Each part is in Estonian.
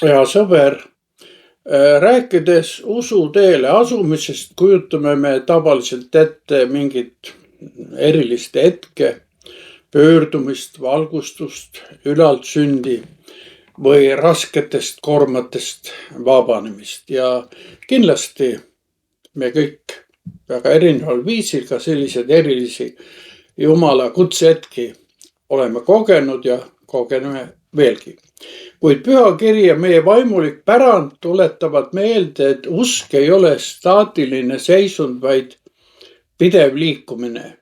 Hea sõber, rääkides usuteele asumisest, kujutame me tavaliselt ette mingit erilist hetke, pöördumist, valgustust, ülaltsündi või rasketest koormatest vabanemist. Ja kindlasti me kõik väga erineval viisil ka selliseid erilisi Jumala kutsehetki oleme kogenud ja kogeneme veelgi. Kuid pühakiri ja meie vaimulik pärand tuletavad meelde, et usk ei ole staatiline seisund, vaid pidev liikumine.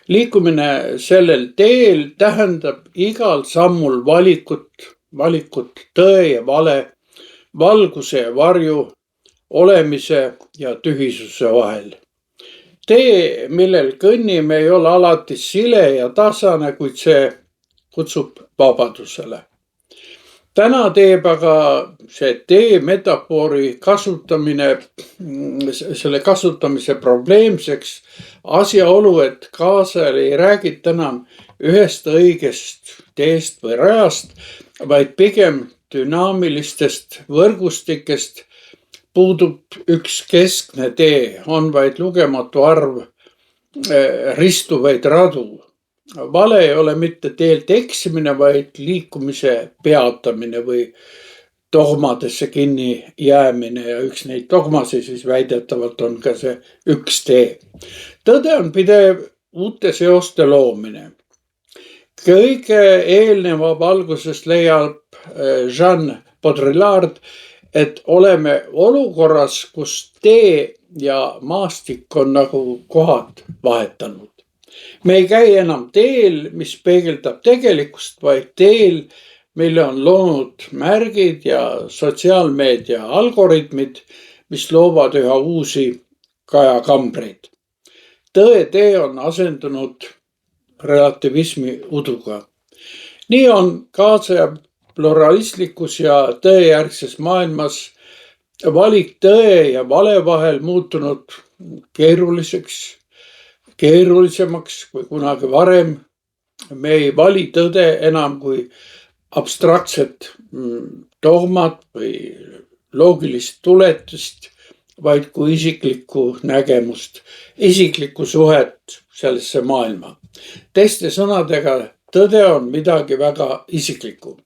Liikumine sellel teel tähendab igal sammul valikut tõe ja vale, valguse ja varju, olemise ja tühisuse vahel. Tee, millel kõnnime, ei ole alati sile ja tasane, kuid see kutsub vabadusele. Täna teeb aga see tee metafoori selle kasutamise probleemseks asjaolu, et kaasajal ei räägita enam ühest õigest teest või rajast, vaid pigem dünaamilistest võrgustikest. Puudub üks keskne tee, on vaid lugematu arv ristuvaid radu. Vale ei ole mitte teelt eksimine, vaid liikumise peatamine või dogmadesse kinni jäämine ja üks neid dogmasid siis väidetavalt on ka see üks tee. Tõde on pidev uute seoste loomine. Kõige eelneva valguses leiab Jean Baudrillard, et oleme olukorras, kus tee ja maastik on nagu kohad vahetanud. Me ei käi enam teel, mis peegeldab tegelikkust, vaid teel, mille on loonud märgid ja sotsiaalmeedia algoritmid, mis loovad üha uusi kajakambreid. Tõe tee on asendunud relativismi uduga. Nii on kaasaja pluralistlikus ja tõejärgses maailmas valik tõe ja vale vahel muutunud keerulisemaks kui kunagi varem. Me ei vali tõde enam kui abstraktset dogmat või loogilist tuletust, vaid kui isiklikku nägemust, isiklikku suhet sellesse maailma. Teiste sõnadega, tõde on midagi väga isiklikku.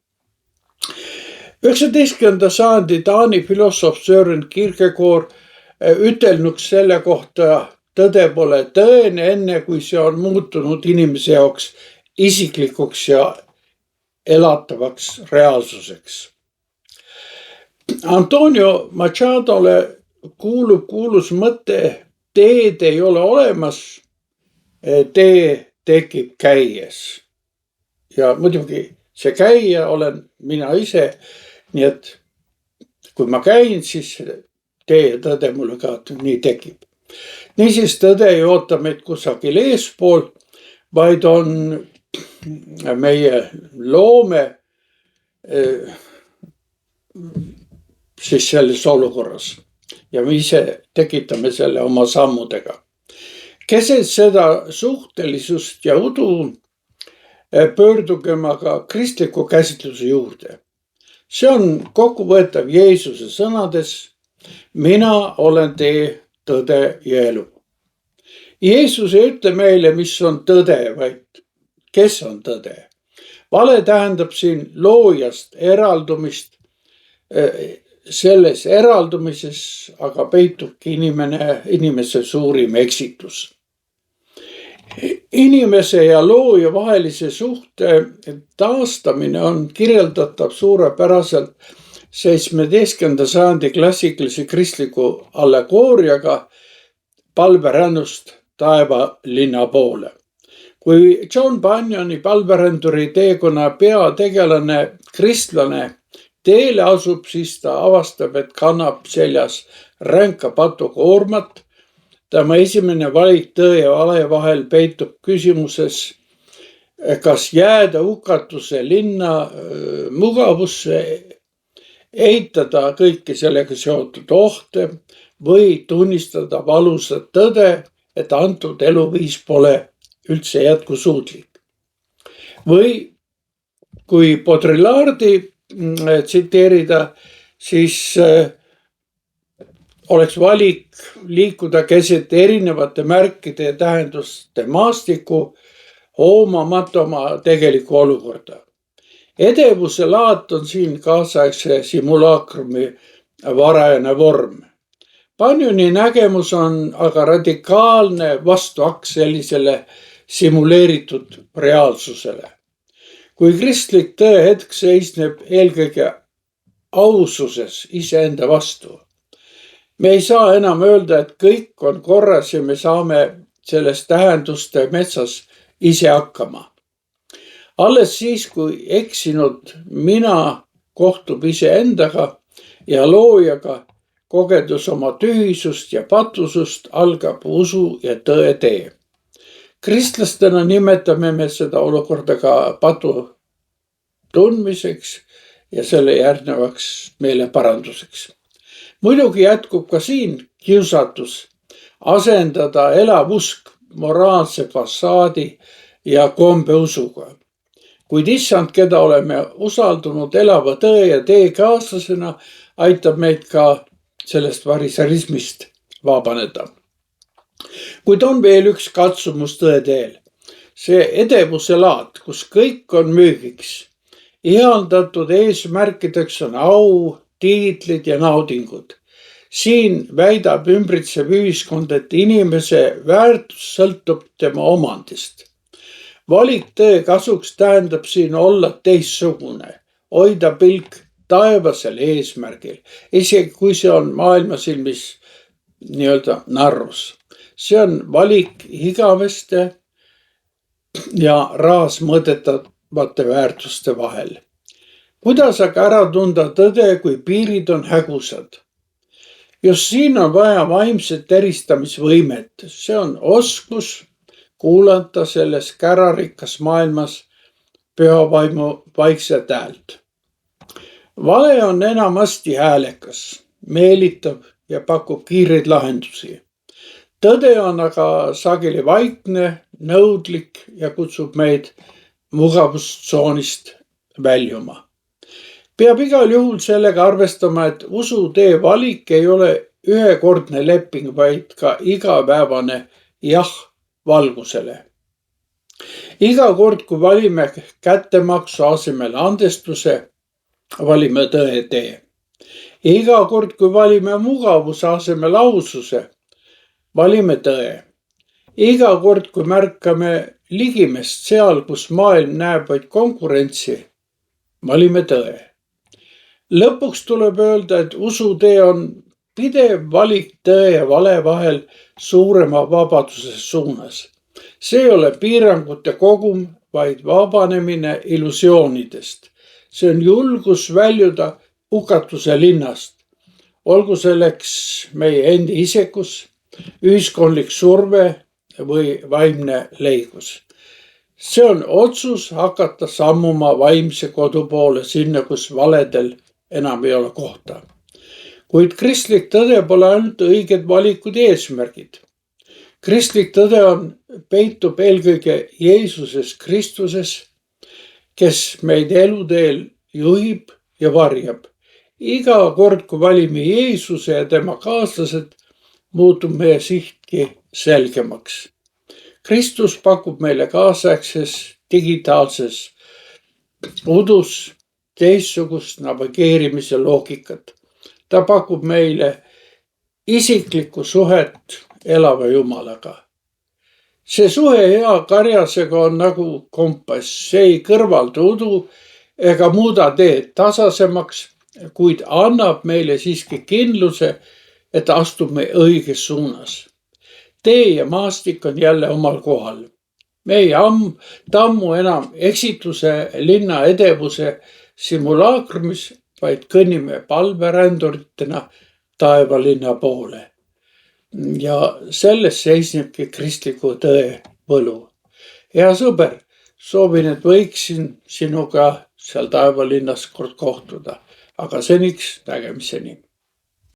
19. sajandi Taani filosoof Søren Kierkegaard ütelnuks selle kohta, tõde pole tõene enne, kui see on muutunud inimese jaoks isiklikuks ja elatavaks reaalsuseks. Antonio Machadole kuulub kuulus mõte, teed ei ole olemas, tee tekib käies. Ja muidugi see käija olen mina ise, nii et kui ma käin, siis tee ja tõde mulle ka nii tekib. Niisiis tõde ei oota meid kusagil eespool, vaid on meie loome siis selles olukorras ja me ise tekitame selle oma sammudega. Keset seda suhtelisust ja udu pöördugem aga kristliku käsitluse juurde. See on kokkuvõetav Jeesuse sõnades, mina olen tee, tõde ja elu. Jeesus ei ütle meile, mis on tõde, vaid kes on tõde. Vale tähendab siin loojast eraldumist. Selles eraldumises aga peitubki inimese suurim eksitus. Inimese ja looja vahelise suhte taastamine on kirjeldatav suurepäraselt 17. sajandi klassikalise kristliku allegooriaga palverännust taevalinna poole. Kui John Bunyani palveränduri teekonna peategelane kristlane teele asub, siis ta avastab, et kannab seljas ränka patukoormat. Tema esimene valik tõe ja vale vahel peitub küsimuses, kas jääda hukatuse linna mugavusse, eitada kõiki sellega seotud ohte või tunnistada valusat tõde, et antud eluviis pole üldse jätkusuutlik. Või kui Baudrillardi tsiteerida, siis oleks valik liikuda keset erinevate märkide ja tähenduste maastikku, hoomamata oma tegelikku olukorda. Edevuse laat on siin kaasaegse simulaakrumi varajane vorm. Panioni nägemus on aga radikaalne vastuaks sellisele simuleeritud reaalsusele. Kui kristlik tõehetk seisneb eelkõige aususes iseenda vastu. Me ei saa enam öelda, et kõik on korras ja me saame selles tähenduste metsas ise hakkama. Alles siis, kui eksinud mina kohtub iseendaga ja loojaga, kogedes oma tühisust ja patusust, algab usu ja tõe tee. Kristlastena nimetame me seda olukorda ka patu tundmiseks ja selle järgnevaks meeleparanduseks. Muidugi jätkub ka siin kiusatus asendada elav usk moraalse fassaadi ja kombeusuga. Kuid issand, keda oleme usaldunud elava tõe ja tee kaaslasena, aitab meid ka sellest variserismist vabaneda. Kuid on veel üks katsumus tõe teel. See edevuse laat, kus kõik on müügiks. Ihaldatud eesmärkideks on au, tiitlid ja naudingud. Siin väidab ümbritsev ühiskond, et inimese väärtus sõltub tema omandist. Valik tõe kasuks tähendab siin olla teistsugune, hoida pilk taevasel eesmärgil, isegi kui see on maailma silmis nii-öelda narrus. See on valik igaveste ja rahas mõõdetavate väärtuste vahel. Kuidas aga ära tunda tõde, kui piirid on hägusad? Just siin on vaja vaimset eristamisvõimet. See on oskus kuulata selles kärarikas maailmas püha vaimu vaikset häält. Vale on enamasti häälekas, meelitab ja pakub kiireid lahendusi. Tõde on aga sageli vaikne, nõudlik ja kutsub meid mugavustsoonist väljuma. Peab igal juhul sellega arvestama, et usutee valik ei ole ühekordne leping, vaid ka igapäevane jah valgusele. Iga kord, kui valime kättemaksu asemel andestuse, valime tõe tee. Iga kord, kui valime mugavuse asemel aususe, valime tõe. Iga kord, kui märkame ligimest seal, kus maailm näeb vaid konkurentsi, valime tõe. Lõpuks tuleb öelda, et usutee on pidev valik tõe ja vale vahel suurema vabaduse suunas. See ei ole piirangute kogum, vaid vabanemine illusioonidest. See on julgus väljuda hukatuse linnast. Olgu selleks meie endi isekus, ühiskondlik surve või vaimne leigus. See on otsus hakata sammuma vaimse kodu poole sinna, kus valedel enam ei ole kohta. Kuid kristlik tõde pole ainult õiged valikud ja eesmärgid. Kristlik tõde peitub eelkõige Jeesuses Kristuses, kes meid eluteel juhib ja varjab. Iga kord, kui valime Jeesuse ja tema kaaslased, muutub meie sihtki selgemaks. Kristus pakub meile kaasaegses digitaalses udus teistsugust navigeerimise loogikat. Ta pakub meile isiklikku suhet elava Jumalaga. See suhe hea karjasega on nagu kompass, see ei kõrvalda udu ega muuda teed tasasemaks, kuid annab meile siiski kindluse, et astume õiges suunas. Tee ja maastik on jälle omal kohal. Me ei tammu enam eksituse linna edevuse simulaakrumis, vaid kõnnime palveränduritena taevalinna poole. Ja selles seisnebki kristliku tõe võlu. Hea sõber, soovin, et võiksin sinuga seal taevalinnas kord kohtuda, aga seniks nägemiseni.